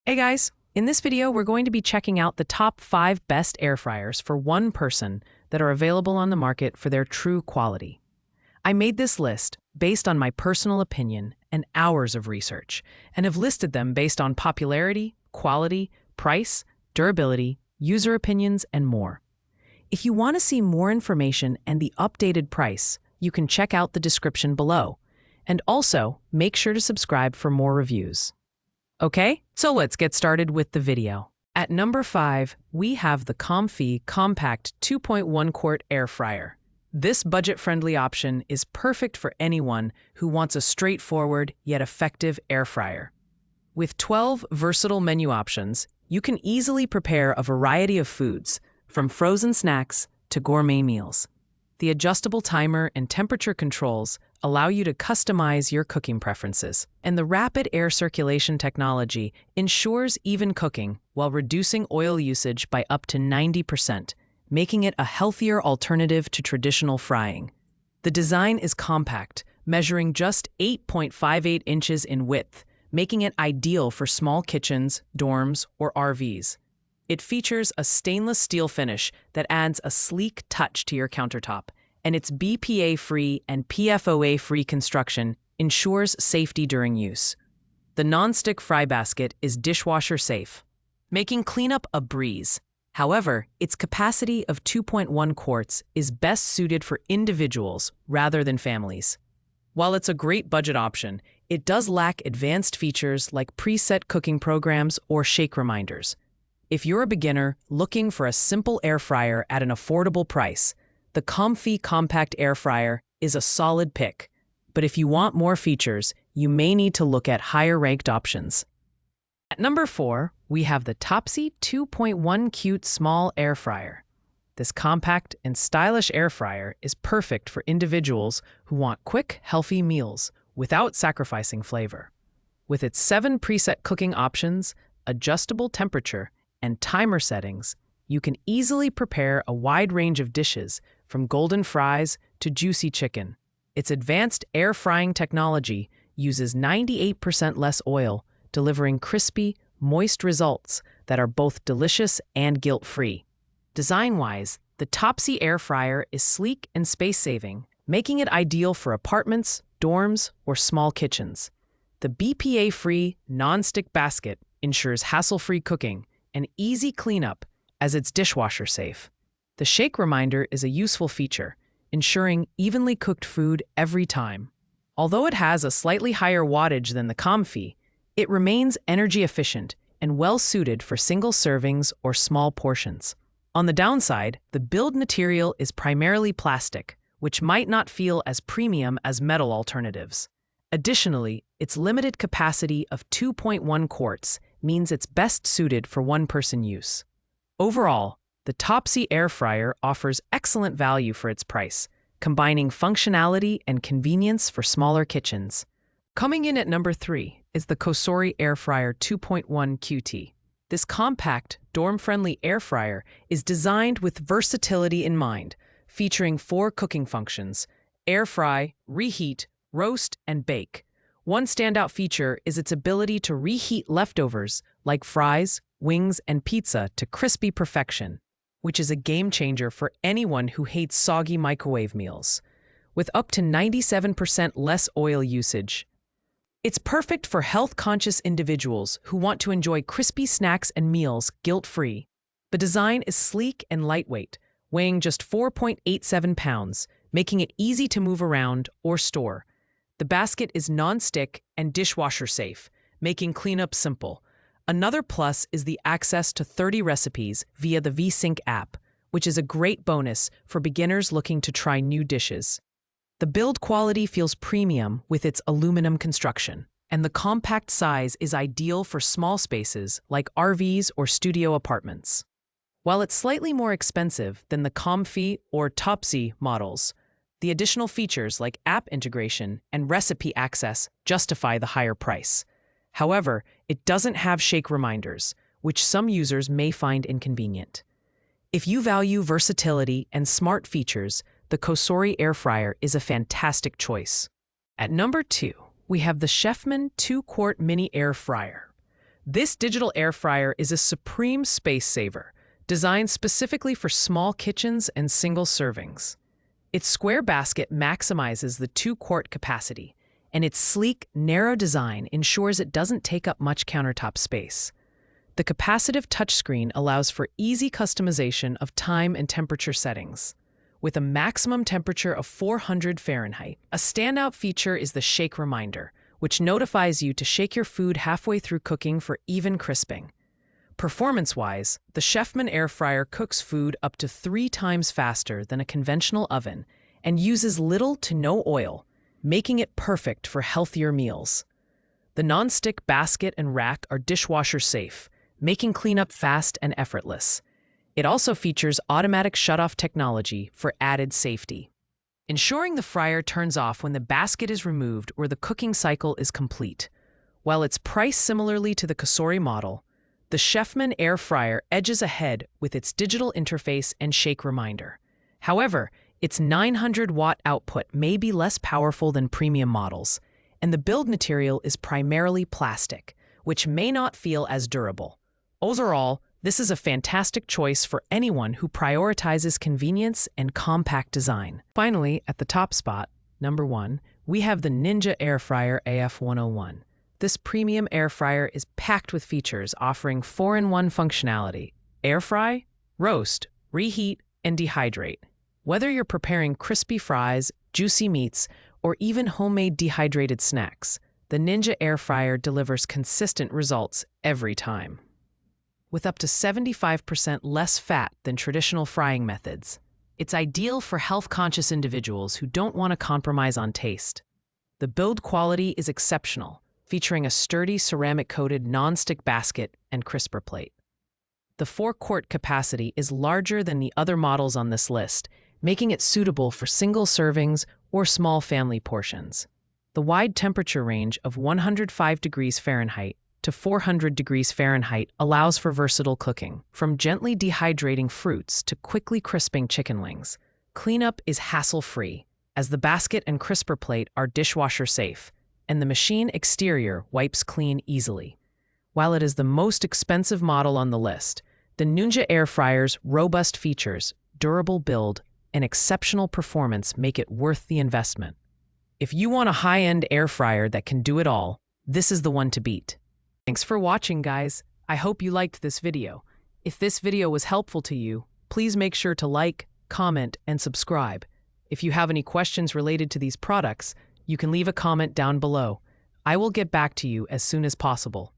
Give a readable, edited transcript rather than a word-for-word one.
Hey guys, in this video we're going to be checking out the top 5 best air fryers for one person that are available on the market for their true quality. I made this list based on my personal opinion and hours of research, and have listed them based on popularity, quality, price, durability, user opinions, and more. If you want to see more information and the updated price, you can check out the description below. And also, make sure to subscribe for more reviews. Okay, so let's get started with the video. At number 5, we have the Comfy Compact 2.1 Quart Air Fryer. This budget-friendly option is perfect for anyone who wants a straightforward yet effective air fryer. With 12 versatile menu options, you can easily prepare a variety of foods, from frozen snacks to gourmet meals. The adjustable timer and temperature controls allow you to customize your cooking preferences, and the rapid air circulation technology ensures even cooking while reducing oil usage by up to 90%, making it a healthier alternative to traditional frying. The design is compact, measuring just 8.58 inches in width, making it ideal for small kitchens, dorms, or RVs. It features a stainless steel finish that adds a sleek touch to your countertop, and its BPA-free and PFOA-free construction ensures safety during use. The non-stick fry basket is dishwasher safe, making cleanup a breeze. However, its capacity of 2.1 quarts is best suited for individuals rather than families. While it's a great budget option, it does lack advanced features like preset cooking programs or shake reminders. If you're a beginner looking for a simple air fryer at an affordable price, the Comfy Compact Air Fryer is a solid pick. But if you want more features, you may need to look at higher-ranked options. At number 4, we have the Topsy 2.1 Cute Small Air Fryer. This compact and stylish air fryer is perfect for individuals who want quick, healthy meals without sacrificing flavor. With its 7 preset cooking options, adjustable temperature, and timer settings, you can easily prepare a wide range of dishes, from golden fries to juicy chicken. Its advanced air frying technology uses 98% less oil, delivering crispy, moist results that are both delicious and guilt-free. Design-wise, the Topsy air fryer is sleek and space-saving, making it ideal for apartments, dorms, or small kitchens. The BPA-free, non-stick basket ensures hassle-free cooking and easy cleanup as it's dishwasher safe. The shake reminder is a useful feature, ensuring evenly cooked food every time. Although it has a slightly higher wattage than the Comfy, it remains energy efficient and well suited for single servings or small portions. On the downside, the build material is primarily plastic, which might not feel as premium as metal alternatives. Additionally, its limited capacity of 2.1 quarts means it's best suited for one-person use. Overall, the Topsy air fryer offers excellent value for its price, combining functionality and convenience for smaller kitchens. Coming in at number 3 is the Kosori Air Fryer 2.1 QT. This compact, dorm-friendly air fryer is designed with versatility in mind, featuring 4 cooking functions: air fry, reheat, roast, and bake. One standout feature is its ability to reheat leftovers like fries, wings, and pizza to crispy perfection, which is a game-changer for anyone who hates soggy microwave meals. With up to 97% less oil usage, it's perfect for health-conscious individuals who want to enjoy crispy snacks and meals guilt-free. The design is sleek and lightweight, weighing just 4.87 pounds, making it easy to move around or store. The basket is non-stick and dishwasher safe, making cleanup simple. Another plus is the access to 30 recipes via the VSync app, which is a great bonus for beginners looking to try new dishes. The build quality feels premium with its aluminum construction, and the compact size is ideal for small spaces like RVs or studio apartments. While it's slightly more expensive than the Comfy or Topsy models, the additional features like app integration and recipe access justify the higher price. However, it doesn't have shake reminders, which some users may find inconvenient. If you value versatility and smart features, the Kosori air fryer is a fantastic choice. At number 2, we have the Chefman 2-quart mini air fryer. This digital air fryer is a supreme space saver, designed specifically for small kitchens and single servings. Its square basket maximizes the 2-quart capacity, and its sleek, narrow design ensures it doesn't take up much countertop space. The capacitive touchscreen allows for easy customization of time and temperature settings. With a maximum temperature of 400 Fahrenheit, a standout feature is the shake reminder, which notifies you to shake your food halfway through cooking for even crisping. Performance-wise, the chefman air fryer cooks food up to 3 times faster than a conventional oven and uses little to no oil, making it perfect for healthier meals. The non-stick basket and rack are dishwasher safe, making cleanup fast and effortless. It also features automatic shutoff technology for added safety, ensuring the fryer turns off when the basket is removed or the cooking cycle is complete. While it's priced similarly to the Kosori model, the chefman air fryer edges ahead with its digital interface and shake reminder. However, its 900-watt output may be less powerful than premium models, and the build material is primarily plastic, which may not feel as durable. Overall, this is a fantastic choice for anyone who prioritizes convenience and compact design. Finally, at the top spot, number 1, we have the Ninja Air Fryer AF101. This premium air fryer is packed with features offering 4-in-1 functionality: air fry, roast, reheat, and dehydrate. Whether you're preparing crispy fries, juicy meats, or even homemade dehydrated snacks, the Ninja Air Fryer delivers consistent results every time. With up to 75% less fat than traditional frying methods, it's ideal for health-conscious individuals who don't want to compromise on taste. The build quality is exceptional, featuring a sturdy ceramic-coated non-stick basket and crisper plate. The 4-quart capacity is larger than the other models on this list, making it suitable for single servings or small family portions. The wide temperature range of 105 degrees Fahrenheit to 400 degrees Fahrenheit allows for versatile cooking, from gently dehydrating fruits to quickly crisping chicken wings. Cleanup is hassle-free, as the basket and crisper plate are dishwasher safe, and the machine exterior wipes clean easily. While it is the most expensive model on the list, the Ninja Air Fryer's robust features, durable build, and exceptional performance make it worth the investment. If you want a high-end air fryer that can do it all, this is the one to beat. Thanks for watching, guys. I hope you liked this video. If this video was helpful to you, please make sure to like, comment, and subscribe. If you have any questions related to these products, you can leave a comment down below. I will get back to you as soon as possible.